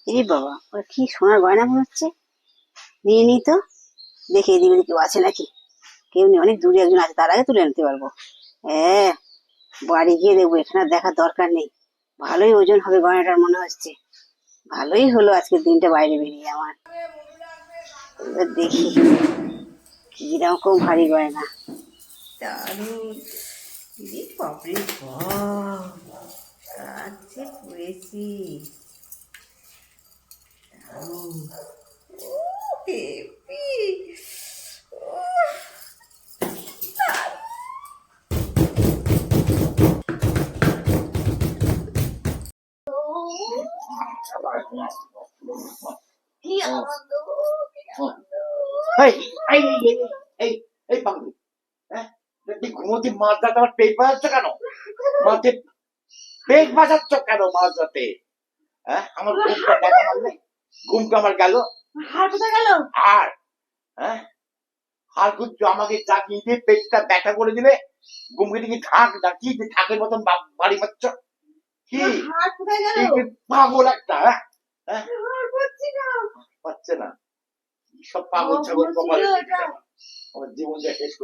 এই বাবা, ওরা কি সোনার গয়না মনে হচ্ছে। নিয়ে নি তো, দেখে এদিক ওদিক কেউ আছে নাকি। কেউ নেই, অনেক দূরে একজন আছে, তার আগে তুলে নিতে পারবো। হ্যাঁ, বাড়ি গিয়ে দেখবো, এখানে আর দেখার দরকার নেই। ভালোই ওজন হবে গয়নাটার মনে হচ্ছে। ভালোই হলো আজকের দিনটা বাইরে বেরিয়ে আমার। এবার দেখি কিরকম ভারী গয়না। দারুন, বাপরে বাপ, কাছে পড়েছি। দারুন, ও হেভি, কি আনন্দ, কি আনন্দ। এই এই এই এই এই পাগলি, হ্যাঁ, তুই ঘুমোতে মাছ রাতে আমার পেট বাজাচ্ছ কেন? মাঝে পেট বাজাচ্ছ কেন মাছ রাতে? হ্যাঁ, আমার ঘুমটা দেখা মারলে, ঘুমটা আমার গেল। হার কোথায় গেল? আর হ্যাঁ, আর খুঁজছ আমাকে জাগিয়ে দিয়ে পেটটা ব্যথা করে দিলে, ঘুমকে কি ঢাক ডাকি যে ঢাকের মতন বাড়ি মারছ কি? হার কোথায় গেল? কি পাগল একটা, হ্যাঁ হ্যাঁ, হার পাচ্ছি না। পাচ্ছে না। সব পাগল ছাগল কপালে, আমার জীবনটা শেষ করে